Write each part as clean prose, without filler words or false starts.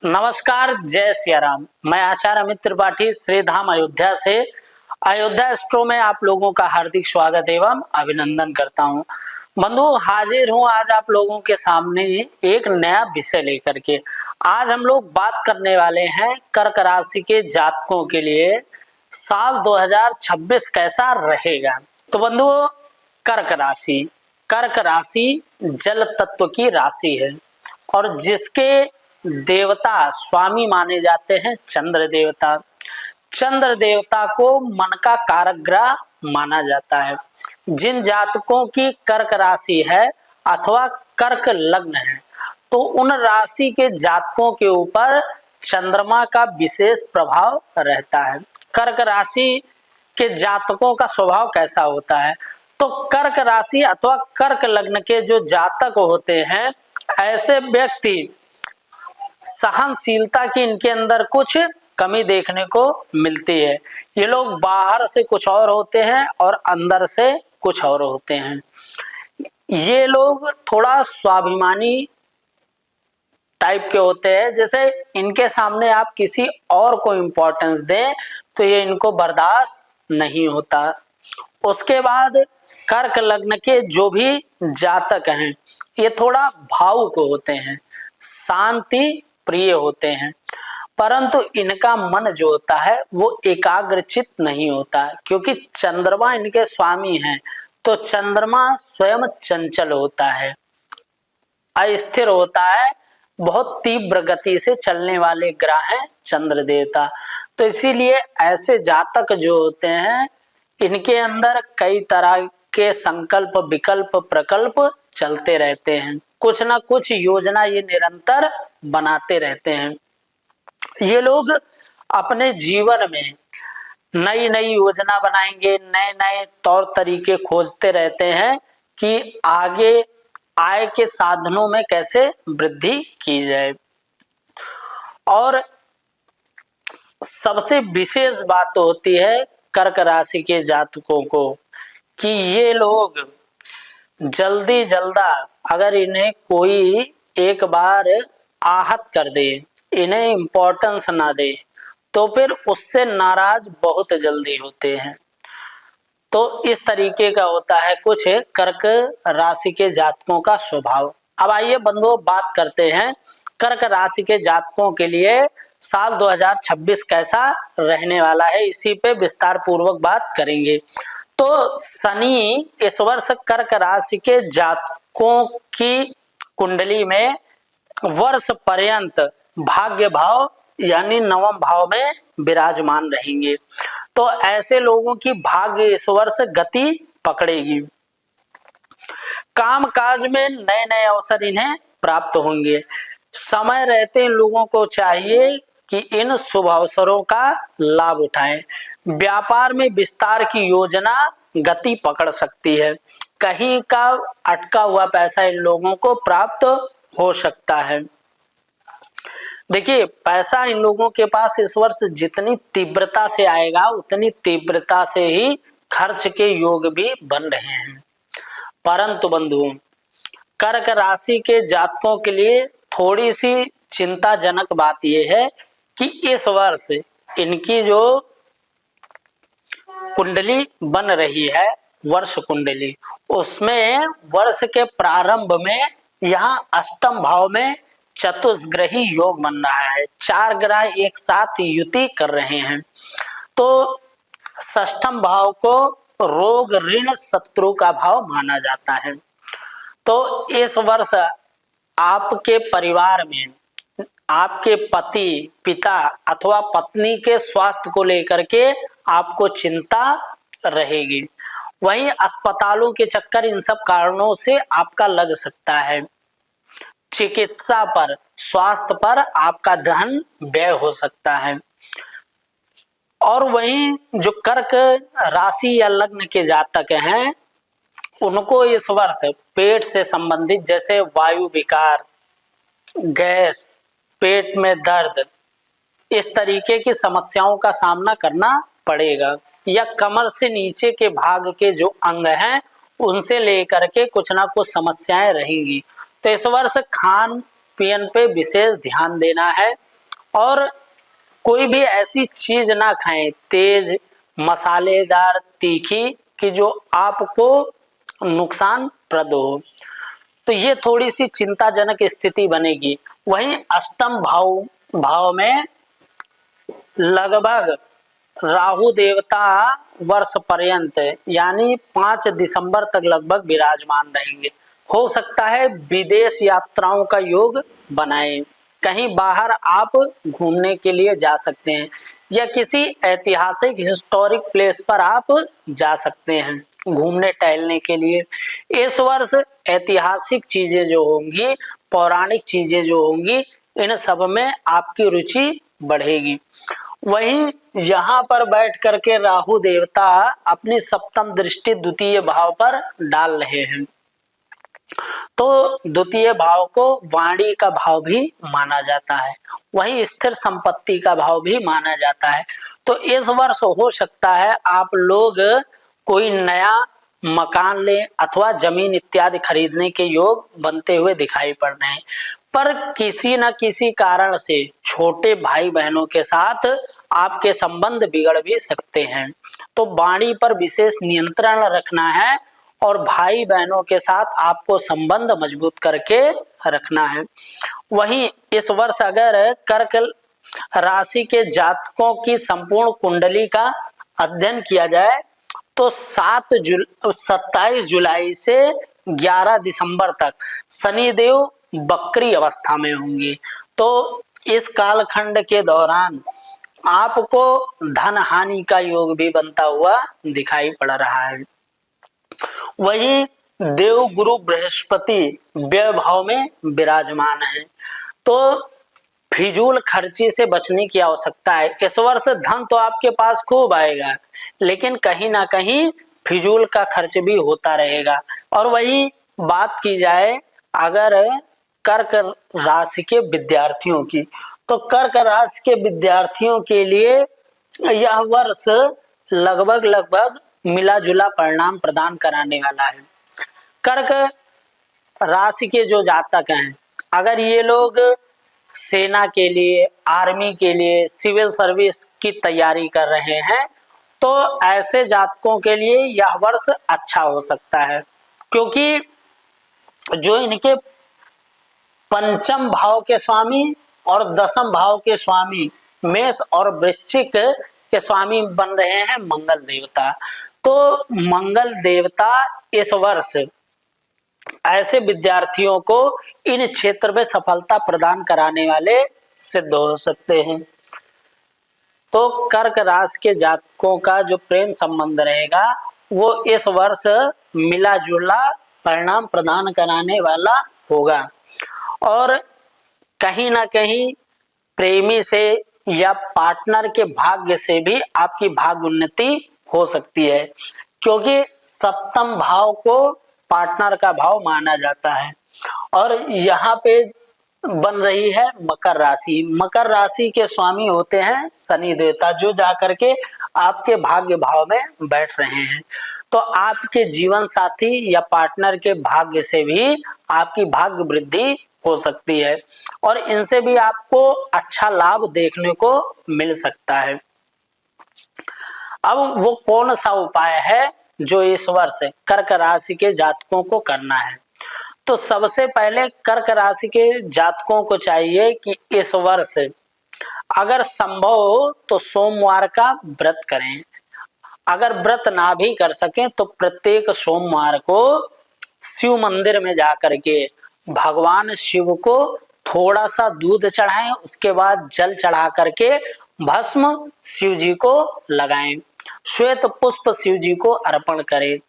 नमस्कार, जय सिया राम। मैं आचार्य अमित त्रिपाठी श्रीधाम अयोध्या से अयोध्या एस्ट्रो में आप लोगों का हार्दिक स्वागत एवं अभिनंदन करता हूं। बंधु, हाजिर हूं आज आप लोगों के सामने एक नया विषय लेकर के। आज हम लोग बात करने वाले हैं कर्क राशि के जातकों के लिए साल 2026 कैसा रहेगा। तो बंधु, कर्क राशि जल तत्व की राशि है और जिसके देवता स्वामी माने जाते हैं चंद्र देवता। चंद्र देवता को मन का कारक ग्रह माना जाता है। जिन जातकों की कर्क राशि है अथवा कर्क लग्न है तो उन राशि के जातकों के ऊपर चंद्रमा का विशेष प्रभाव रहता है। कर्क राशि के जातकों का स्वभाव कैसा होता है, तो कर्क राशि अथवा कर्क लग्न के जो जातक होते हैं ऐसे व्यक्ति सहनशीलता की इनके अंदर कुछ कमी देखने को मिलती है। ये लोग बाहर से कुछ और होते हैं और अंदर से कुछ और होते हैं। ये लोग थोड़ा स्वाभिमानी टाइप के होते हैं। जैसे इनके सामने आप किसी और को इम्पोर्टेंस दें तो ये इनको बर्दाश्त नहीं होता। उसके बाद कर्क लग्न के जो भी जातक हैं ये थोड़ा भावुक होते हैं, शांति प्रिय होते हैं, परंतु इनका मन जो होता है वो एकाग्रचित नहीं होता क्योंकि चंद्रमा इनके स्वामी हैं। तो चंद्रमा स्वयं चंचल होता है, अस्थिर होता है, बहुत तीव्र गति से चलने वाले ग्रह हैं चंद्र देवता। तो इसीलिए ऐसे जातक जो होते हैं इनके अंदर कई तरह के संकल्प विकल्प प्रकल्प चलते रहते हैं। कुछ ना कुछ योजना ये निरंतर बनाते रहते हैं। ये लोग अपने जीवन में नई नई योजना बनाएंगे, नए नए तौर तरीके खोजते रहते हैं कि आगे आय के साधनों में कैसे वृद्धि की जाए। और सबसे विशेष बात तो होती है कर्क राशि के जातकों को कि ये लोग जल्दी जल्दा अगर इन्हें कोई एक बार आहत कर दे, इन्हें इम्पोर्टेंस ना दे तो फिर उससे नाराज बहुत जल्दी होते हैं। तो इस तरीके का होता है कुछ कर्क राशि के जातकों का स्वभाव। अब आइए बंधुओं बात करते हैं कर्क राशि के जातकों के लिए साल 2026 कैसा रहने वाला है, इसी पे विस्तार पूर्वक बात करेंगे। तो शनि इस वर्ष कर्क राशि के जातकों की कुंडली में वर्ष पर्यंत भाग्य भाव यानी नवम भाव में विराजमान रहेंगे। तो ऐसे लोगों की भाग्य इस वर्ष गति पकड़ेगी। काम काज में नए नए अवसर इन्हें प्राप्त होंगे। समय रहते इन लोगों को चाहिए कि इन शुभ अवसरों का लाभ उठाएं। व्यापार में विस्तार की योजना गति पकड़ सकती है। कहीं का अटका हुआ पैसा इन लोगों को प्राप्त हो सकता है। देखिए, पैसा इन लोगों के पास इस वर्ष जितनी तीव्रता से आएगा उतनी तीव्रता से ही खर्च के योग भी बन रहे हैं। परंतु बंधुओं, कर्क राशि के जातकों के लिए थोड़ी सी चिंताजनक बात यह है कि इस वर्ष इनकी जो कुंडली बन रही है वर्ष कुंडली, उसमें वर्ष के प्रारंभ में यहाँ अष्टम भाव में चतुष्ग्रही योग बन रहा है। 4 ग्रह एक साथ युति कर रहे हैं। तो षष्ठम भाव को रोग ऋण शत्रु का भाव माना जाता है। तो इस वर्ष आपके परिवार में आपके पति पिता अथवा पत्नी के स्वास्थ्य को लेकर के आपको चिंता रहेगी। वहीं अस्पतालों के चक्कर इन सब कारणों से आपका लग सकता है। चिकित्सा पर स्वास्थ्य पर आपका धन व्यय हो सकता है। और वहीं जो कर्क राशि या लग्न के जातक हैं उनको इस वर्ष पेट से संबंधित जैसे वायु विकार, गैस, पेट में दर्द, इस तरीके की समस्याओं का सामना करना पड़ेगा। या कमर से नीचे के भाग के जो अंग हैं उनसे लेकर के कुछ ना कुछ समस्याएं रहेंगी। तो इस वर्ष खान पीन पे विशेष ध्यान देना है। और कोई भी ऐसी चीज ना खाएं तेज, मसालेदार, तीखी, कि जो आपको नुकसानप्रद हो। तो ये थोड़ी सी चिंताजनक स्थिति बनेगी। वहीं अष्टम भाव में लगभग राहु देवता वर्ष पर्यंत यानी 5 दिसंबर तक लगभग विराजमान रहेंगे। हो सकता है विदेश यात्राओं का योग बनाए, कहीं बाहर आप घूमने के लिए जा सकते हैं या किसी ऐतिहासिक हिस्टोरिक प्लेस पर आप जा सकते हैं घूमने टहलने के लिए। इस वर्ष ऐतिहासिक चीजें जो होंगी, पौराणिक चीजें जो होंगी, इन सब में आपकी रुचि बढ़ेगी। वहीं यहाँ पर बैठ करके राहु देवता अपनी सप्तम दृष्टि द्वितीय भाव पर डाल रहे हैं, तो द्वितीय भाव को वाणी का भाव भी माना जाता है, वहीं स्थिर संपत्ति का भाव भी माना जाता है। तो इस वर्ष हो सकता है आप लोग कोई नया मकान ले अथवा जमीन इत्यादि खरीदने के योग बनते हुए दिखाई पड़ रहे हैं, पर किसी न किसी कारण से छोटे भाई बहनों के साथ आपके संबंध बिगड़ भी सकते हैं। तो वाणी पर विशेष नियंत्रण रखना है और भाई बहनों के साथ आपको संबंध मजबूत करके रखना है। वहीं इस वर्ष अगर कर्क राशि के जातकों की संपूर्ण कुंडली का अध्ययन किया जाए तो 27 जुलाई से 11 दिसंबर तक शनिदेव बकरी अवस्था में होंगे। तो इस कालखंड के दौरान आपको धन हानि का योग भी बनता हुआ दिखाई पड़ रहा है। वहीं देव गुरु बृहस्पति व्यय भाव में विराजमान है, तो फिजूल खर्ची से बचने की आवश्यकता है। इस वर्ष धन तो आपके पास खूब आएगा, लेकिन कहीं ना कहीं फिजूल का खर्च भी होता रहेगा। और वही बात की जाए अगर कर्क राशि के विद्यार्थियों की, तो कर्क राशि के विद्यार्थियों के लिए यह वर्ष लगभग मिला जुला परिणाम प्रदान कराने वाला है। कर्क राशि के जो जातक हैं, अगर ये लोग सेना के लिए, आर्मी के लिए, सिविल सर्विस की तैयारी कर रहे हैं, तो ऐसे जातकों के लिए यह वर्ष अच्छा हो सकता है, क्योंकि जो इनके पंचम भाव के स्वामी और दसम भाव के स्वामी मेष और वृश्चिक के स्वामी बन रहे हैं मंगल देवता। तो मंगल देवता इस वर्ष ऐसे विद्यार्थियों को इन क्षेत्र में सफलता प्रदान कराने वाले सिद्ध हो सकते हैं। तो कर्क राशि के जातकों का जो प्रेम संबंध रहेगा वो इस वर्ष मिला जुला परिणाम प्रदान कराने वाला होगा, और कहीं ना कहीं प्रेमी से या पार्टनर के भाग्य से भी आपकी भाग्य उन्नति हो सकती है, क्योंकि सप्तम भाव को पार्टनर का भाव माना जाता है। और यहाँ पे बन रही है मकर राशि। मकर राशि के स्वामी होते हैं शनि देवता, जो जाकर के आपके भाग्य भाव में बैठ रहे हैं। तो आपके जीवन साथी या पार्टनर के भाग्य से भी आपकी भाग्य वृद्धि हो सकती है और इनसे भी आपको अच्छा लाभ देखने को मिल सकता है। अब वो कौन सा उपाय है जो इस वर्ष कर्क राशि के जातकों को करना है? तो सबसे पहले कर्क राशि के जातकों को चाहिए कि इस वर्ष अगर संभव हो तो सोमवार का व्रत करें। अगर व्रत ना भी कर सकें तो प्रत्येक सोमवार को शिव मंदिर में जाकर के भगवान शिव को थोड़ा सा दूध चढ़ाएं, उसके बाद जल चढ़ा करके भस्म शिव जी को लगाएं, श्वेत पुष्प शिव जी को अर्पण करें।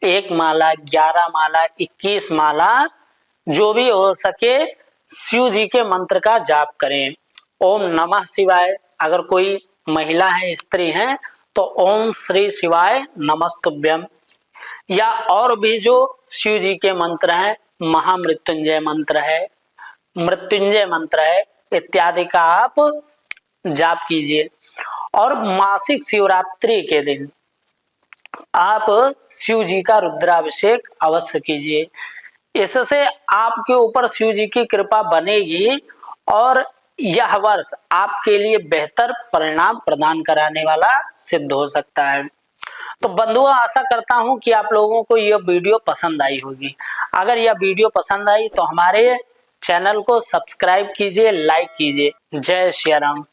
1 माला, 11 माला, 21 माला, जो भी हो सके शिव जी के मंत्र का जाप करें। ओम नमः शिवाय, अगर कोई महिला है, स्त्री है, तो ओम श्री शिवाय नमस्तुभ्यम, या और भी जो शिव जी के मंत्र हैं, महामृत्युंजय मंत्र है, मृत्युंजय मंत्र है, इत्यादि का आप जाप कीजिए। और मासिक शिवरात्रि के दिन आप शिव जी का रुद्राभिषेक अवश्य कीजिए। इससे आपके ऊपर शिव जी की कृपा बनेगी और यह वर्ष आपके लिए बेहतर परिणाम प्रदान कराने वाला सिद्ध हो सकता है। तो बंधुओं, आशा करता हूं कि आप लोगों को यह वीडियो पसंद आई होगी। अगर यह वीडियो पसंद आई तो हमारे चैनल को सब्सक्राइब कीजिए, लाइक कीजिए। जय श्री राम।